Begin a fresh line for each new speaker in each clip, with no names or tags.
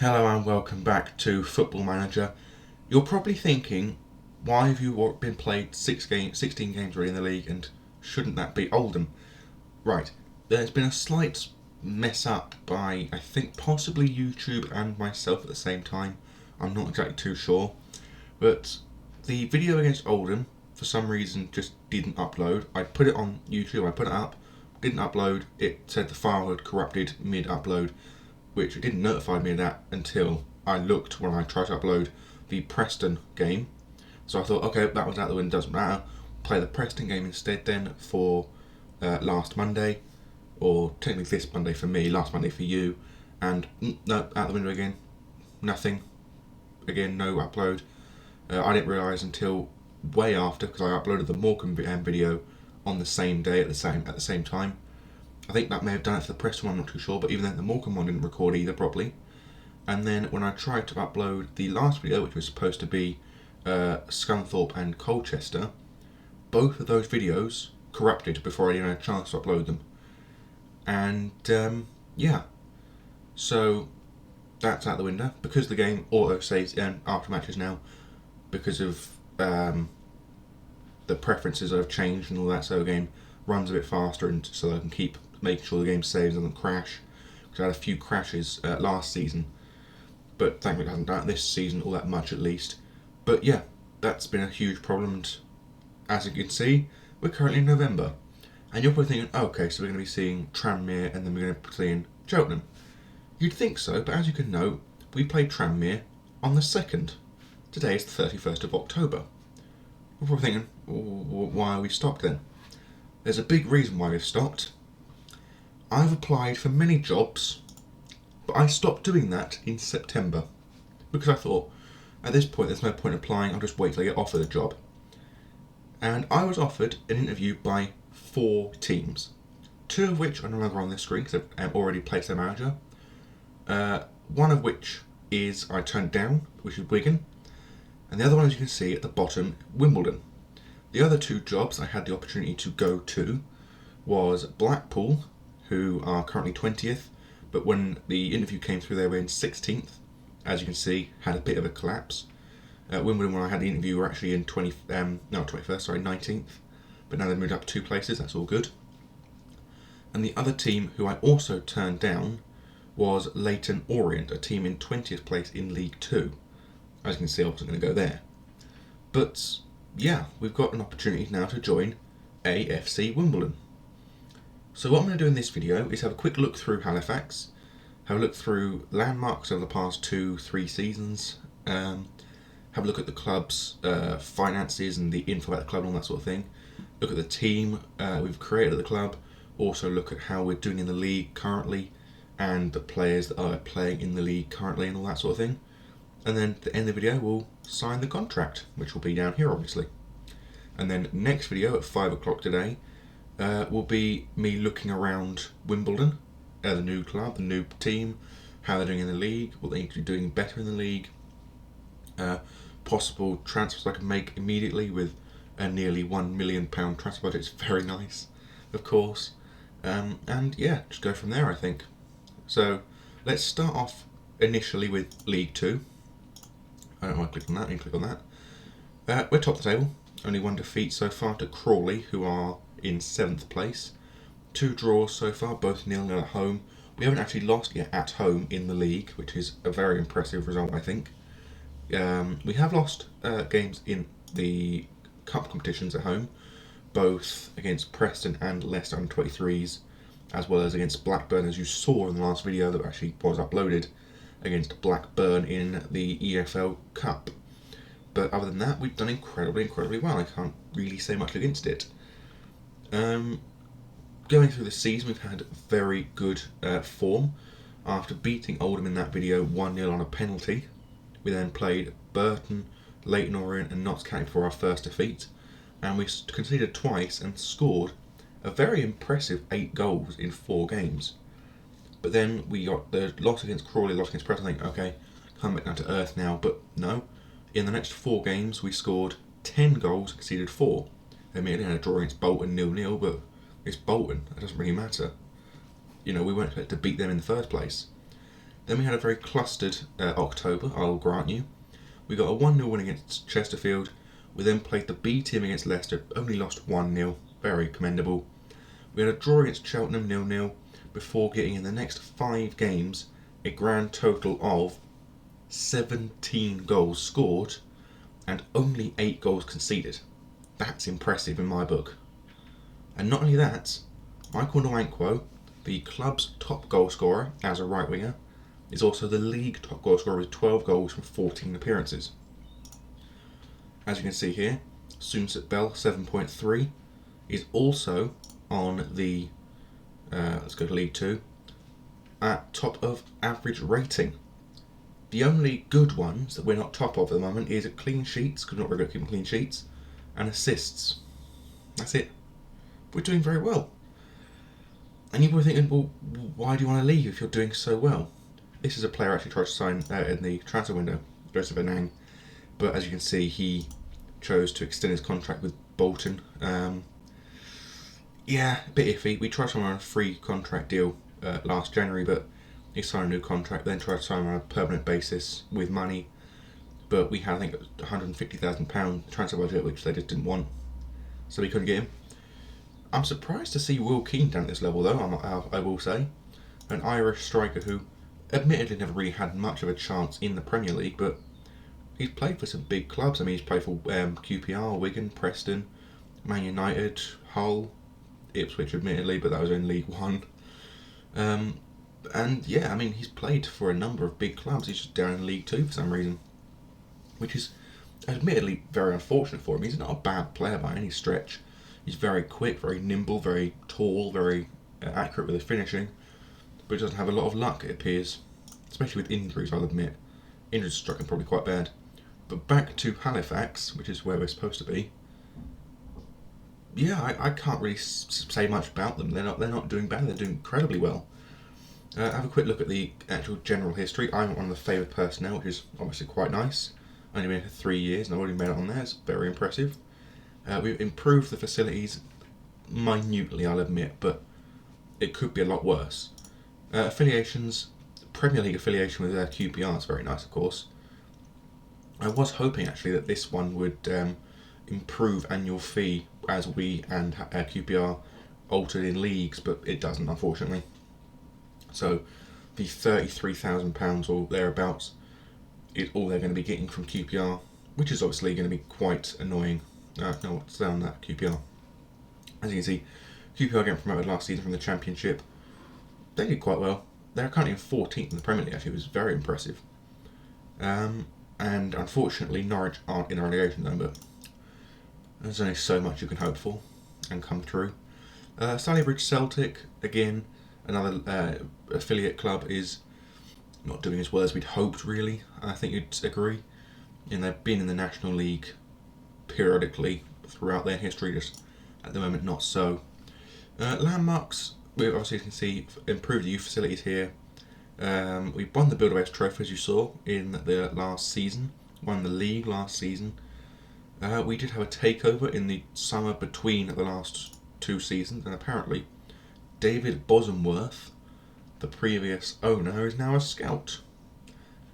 Hello and welcome back to Football Manager. You're probably thinking, why have you been played 16 games already in the league, and shouldn't that be Oldham? Right, there's been a slight mess up by, I think, possibly YouTube and myself at the same time. I'm not exactly too sure. But the video against Oldham, for some reason, just didn't upload. I put it on YouTube, I put it up, didn't upload. It said the file had corrupted mid-upload, which it didn't notify me of that until I looked when I tried to upload the Preston game. So I thought, okay, that was out the window, doesn't matter. Play the Preston game instead then for last Monday, or technically this Monday for me, last Monday for you. And no, out the window again, nothing. Again, no upload. I didn't realise until way after, because I uploaded the Morecambe video on the same day at the same time. I think that may have done it for the Preston one, I'm not too sure, but even then the Morecambe one didn't record either properly. And then when I tried to upload the last video, which was supposed to be Scunthorpe and Colchester, both of those videos corrupted before I even had a chance to upload them. And yeah, so that's out the window. Because the game auto saves after matches now, because of the preferences that have changed and all that, so the game runs a bit faster, and so I can keep making sure the game saves and doesn't crash. Because I had a few crashes last season, but thankfully it hasn't done it this season all that much at least. But yeah, that's been a huge problem, and as you can see, we're currently in November. And you're probably thinking, okay, so we're going to be seeing Tranmere and then we're going to be seeing Cheltenham. You'd think so, but as you can note, we played Tranmere on the 2nd. Today is the 31st of October. You're probably thinking, why are we stopped then? There's a big reason why we've stopped. I've applied for many jobs, but I stopped doing that in September because I thought, at this point, there's no point applying, I'll just wait till I get offered a job. And I was offered an interview by 4 teams, 2 of which are no longer on this screen because I've already placed their manager. One of which is I turned down, which is Wigan, and the other one, as you can see at the bottom, Wimbledon. The other 2 jobs I had the opportunity to go to was Blackpool, who are currently 20th, but when the interview came through they were in 16th. As you can see, had a bit of a collapse. Wimbledon, when I had the interview, were actually in 19th, but now they've moved up 2 places, that's all good. And the other team who I also turned down was Leyton Orient, a team in 20th place in League 2. As you can see, I wasn't going to go there. But yeah, we've got an opportunity now to join AFC Wimbledon. So what I'm going to do in this video is have a quick look through Halifax, have a look through landmarks over the past 2-3 seasons, have a look at the club's finances and the info about the club and all that sort of thing, look at the team we've created at the club, also look at how we're doing in the league currently, and the players that are playing in the league currently and all that sort of thing. And then at the end of the video we'll sign the contract, which will be down here obviously. And then next video at 5 o'clock today will be me looking around Wimbledon, the new club, the new team, how they're doing in the league, what they need to be doing better in the league, possible transfers I can make immediately with a nearly £1 million transfer budget. It's very nice, of course. And yeah, just go from there, I think. So let's start off initially with League 2. I don't want to click on that, you can click on that. We're top of the table, only 1 defeat so far to Crawley, who are in 7th place. 2 draws so far, both 0-0 at home. We haven't actually lost yet at home in the league, which is a very impressive result, I think. We have lost games in the cup competitions at home, both against Preston and Leicester under 23s, as well as against Blackburn, as you saw in the last video that actually was uploaded, against Blackburn in the EFL Cup. But other than that, we've done incredibly well. I can't really say much against it. Going through the season, we've had very good form. After beating Oldham in that video 1-0 on a penalty, we then played Burton, Leyton Orient and Notts County for our first defeat, and we conceded twice and scored a very impressive 8 goals in 4 games. But then we got the loss against Crawley, loss against Preston, I think, okay, come back down to earth now, but no. In the next 4 games, we scored 10 goals, conceded 4. Admittedly, had a draw against Bolton 0-0, but it's Bolton, it doesn't really matter. You know, we weren't expected to beat them in the first place. Then we had a very clustered October, I'll grant you. We got a 1-0 win against Chesterfield. We then played the B team against Leicester, only lost 1-0, very commendable. We had a draw against Cheltenham 0-0 before getting in the next 5 games a grand total of 17 goals scored and only 8 goals conceded. That's impressive in my book. And not only that, Michael Nwankwo, the club's top goal scorer as a right winger, is also the league top goal scorer with 12 goals from 14 appearances. As you can see here, Soomset Bell 7.3 is also on the, let's go to League 2, at top of average rating. The only good ones that we're not top of at the moment is clean sheets, because we're not very good at keeping clean sheets, and assists. That's it. We're doing very well. And you're probably thinking, well, why do you want to leave if you're doing so well? This is a player I actually tried to sign in the transfer window, Joseph Anang, but as you can see, he chose to extend his contract with Bolton. Yeah, a bit iffy. We tried to sign him on a free contract deal last January, but he signed a new contract, then tried to sign him on a permanent basis with money, but we had, I think, £150,000 transfer budget, which they just didn't want, so we couldn't get him. I'm surprised to see Will Keane down at this level, though, I will say. An Irish striker who admittedly never really had much of a chance in the Premier League, but he's played for some big clubs. I mean, he's played for QPR, Wigan, Preston, Man United, Hull, Ipswich admittedly, but that was in League One. And yeah, I mean, he's played for a number of big clubs. He's just down in League 2 for some reason, which is admittedly very unfortunate for him. He's not a bad player by any stretch. He's very quick, very nimble, very tall, very accurate with his finishing, but he doesn't have a lot of luck, it appears, especially with injuries, I'll admit. Injuries struck him probably quite bad. But back to Halifax, which is where we're supposed to be. Yeah, I can't really say much about them. They're not doing bad. They're doing incredibly well. Have a quick look at the actual general history. I'm one of the favoured personnel, which is obviously quite nice. Only been here for 3 years and I've already made it on there. It's very impressive. We've improved the facilities minutely, I'll admit, but it could be a lot worse. Affiliations, Premier League affiliation with QPR is very nice, of course. I was hoping actually that this one would improve annual fee as we and QPR altered in leagues, but it doesn't, unfortunately. So the £33,000 or thereabouts is all they're going to be getting from QPR, which is obviously going to be quite annoying. No, what's down that QPR? As you can see, QPR getting promoted last season from the Championship. They did quite well. They're currently in 14th in the Premier League, actually. It was very impressive. And unfortunately, Norwich aren't in the relegation zone, but there's only so much you can hope for and come through. Stalybridge Celtic, again, another affiliate club, is not doing as well as we'd hoped, really. I think you'd agree. And they've been in the National League periodically throughout their history, just at the moment not so. Landmarks, we obviously can see improved the youth facilities here. We won the Builder Best Trophy, as you saw, in the last season, won the league last season. We did have a takeover in the summer between the last 2 seasons, and apparently David Bosworth, the previous owner, is now a scout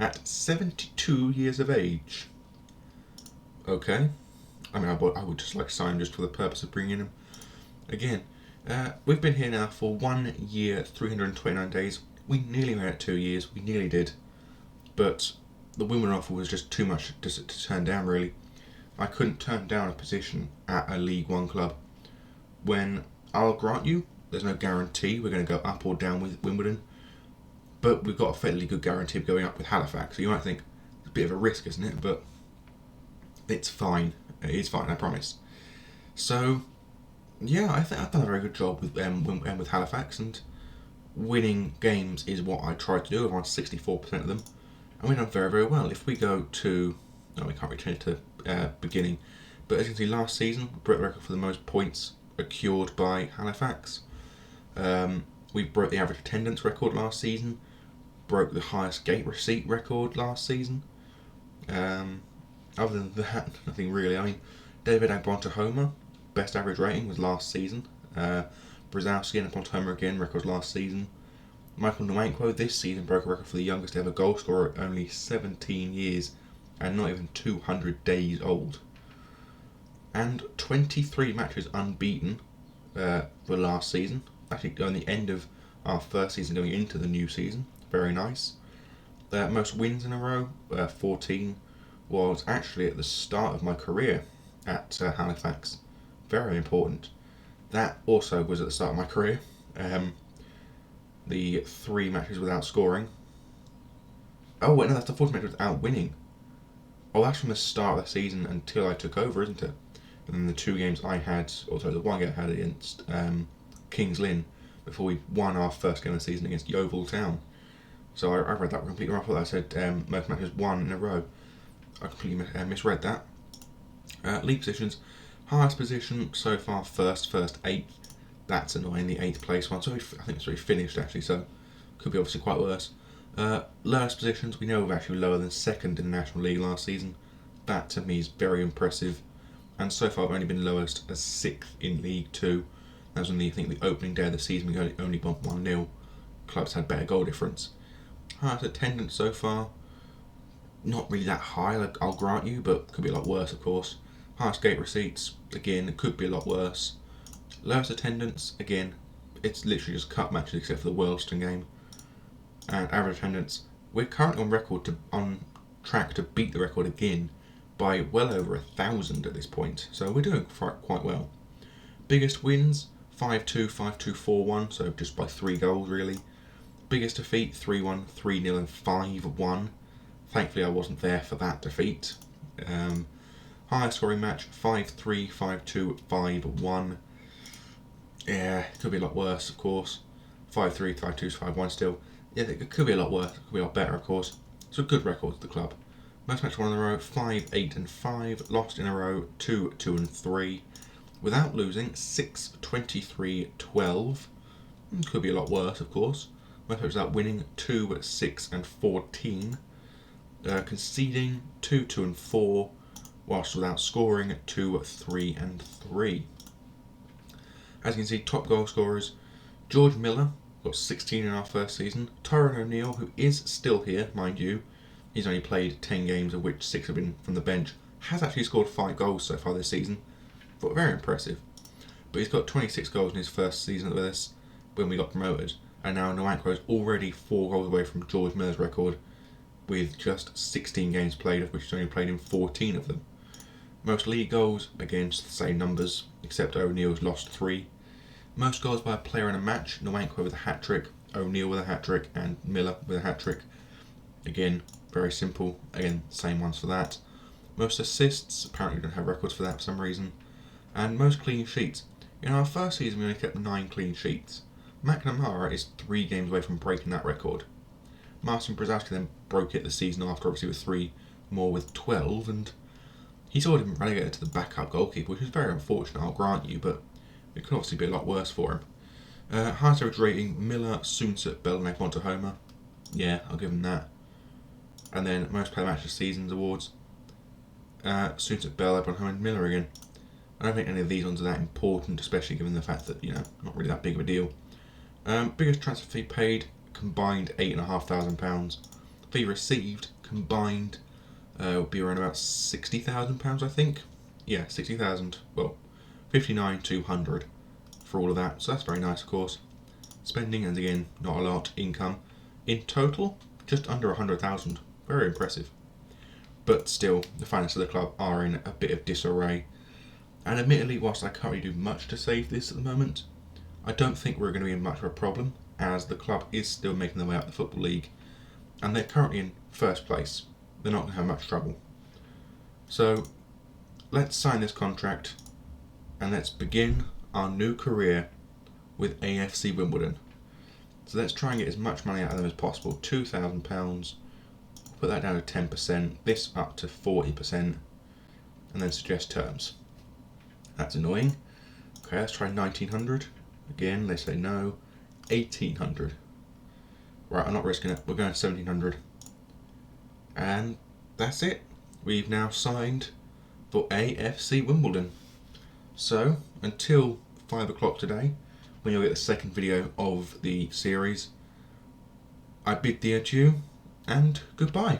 at 72 years of age. Okay. I mean, I would just like to sign him just for the purpose of bringing him. Again, we've been here now for 1 year, 329 days. We nearly made it 2 years. We nearly did. But the women offer was just too much to turn down, really. I couldn't turn down a position at a League One club when, I'll grant you, there's no guarantee we're going to go up or down with Wimbledon, but we've got a fairly good guarantee of going up with Halifax. So you might think it's a bit of a risk, isn't it? But it's fine. It is fine, I promise. So yeah, I think I've done a very good job with Halifax, and winning games is what I try to do. I've won 64% of them, and we've done very, very well. If we go to, no, we can't return to beginning, but as you can see, last season we broke the record for the most points accrued by Halifax. We broke the average attendance record last season, broke the highest gate receipt record last season. Other than that, nothing really. I mean, David Agbontohoma, best average rating was last season. Brzezowski and Agbontohoma again, records last season. Michael Nwankwo this season broke a record for the youngest ever goal scorer at only 17 years and not even 200 days old. And 23 matches unbeaten for last season. Actually, on the end of our first season going into the new season. Very nice. Most wins in a row, 14, was actually at the start of my career at Halifax. Very important. That also was at the start of my career. The 3 matches without scoring. Oh wait, no, that's the 4th match without winning. Oh, that's from the start of the season until I took over, isn't it? And then the 2 games I had, also the 1 game I had against Kings Lynn before we won our first game of the season against Yeovil Town. So I read that completely wrong. I thought I said most matches won in a row. I completely misread that. League positions, highest position so far, first, 8th. That's annoying, the 8th place one. So I think it's already finished actually, so could be obviously quite worse. Lowest positions, we know we're actually lower than 2nd in the National League last season. That to me is very impressive. And so far I've only been lowest as 6th in League 2. That was on I think the opening day of the season we only bumped 1-0. Clubs had better goal difference. Highest attendance so far, not really that high, I'll grant you, but could be a lot worse of course. Highest gate receipts, again, it could be a lot worse. Lowest attendance, again, it's literally just cup matches except for the Worlston game. And average attendance, we're currently on track to beat the record again by well over 1,000 at this point, so we're doing quite well. Biggest wins, 5-2, 5-2, 4-1, so just by 3 goals really. Biggest defeat, 3-1, 3-0 and 5-1. Thankfully I wasn't there for that defeat. Highest scoring match, 5-3, 5-2, 5-1. Yeah, it could be a lot worse, of course. 5-3, 5-2, 5-1 still. Yeah, it could be a lot worse. It could be a lot better, of course. So good record to the club. Most matches won in a row, 5, 8 and 5. Lost in a row, 2, 2 and 3. Without losing, 6, 23, 12. Could be a lot worse, of course. Most matches without winning, 2, 6 and 14. Conceding, 2, 2 and 4. Whilst without scoring, 2, 3 and 3. As you can see, top goal scorers, George Miller got 16 in our first season. Tyrone O'Neill, who is still here, mind you, he's only played 10 games, of which 6 have been from the bench, has actually scored 5 goals so far this season. But very impressive. But he's got 26 goals in his first season with us when we got promoted. And now Nwankwo is already 4 goals away from George Miller's record with just 16 games played, of which he's only played in 14 of them. Most league goals, against the same numbers, except O'Neill's lost 3. Most goals by a player in a match, Nwankwo with a hat-trick, O'Neill with a hat-trick, and Miller with a hat-trick. Again, very simple. Again, same ones for that. Most assists, apparently we don't have records for that for some reason. And most clean sheets. In our first season we only kept 9 clean sheets. McNamara is 3 games away from breaking that record. Marcin Brzezowski then broke it the season after, obviously with 3 more with 12, and he's already been relegated to the backup goalkeeper, which is very unfortunate, I'll grant you, but it could obviously be a lot worse for him. Highest average rating, Miller, Soonsup, Bell and Montahoma. Yeah, I'll give him that. And then most player match of seasons awards, Soonsup, Bell, Montahoma and Miller again. I don't think any of these ones are that important, especially given the fact that, not really that big of a deal. Biggest transfer fee paid, combined £8,500. Fee received, combined, would be around about £60,000, I think. Yeah, 60,000. Well, 59,200 for all of that. So that's very nice, of course. Spending, and again, not a lot. Income, in total, just under 100,000. Very impressive. But still, the finances of the club are in a bit of disarray. And admittedly, whilst I can't really do much to save this at the moment, I don't think we're going to be in much of a problem, as the club is still making their way up the Football League, and they're currently in first place. They're not going to have much trouble. So, let's sign this contract, and let's begin our new career with AFC Wimbledon. So let's try and get as much money out of them as possible. £2,000, put that down to 10%, this up to 40%, and then suggest terms. That's annoying. Okay, let's try 1,900. Again, they say no. 1,800. Right, I'm not risking it. We're going 1,700. And that's it. We've now signed for AFC Wimbledon. So, until 5 o'clock today, when you'll get the second video of the series, I bid thee adieu and goodbye.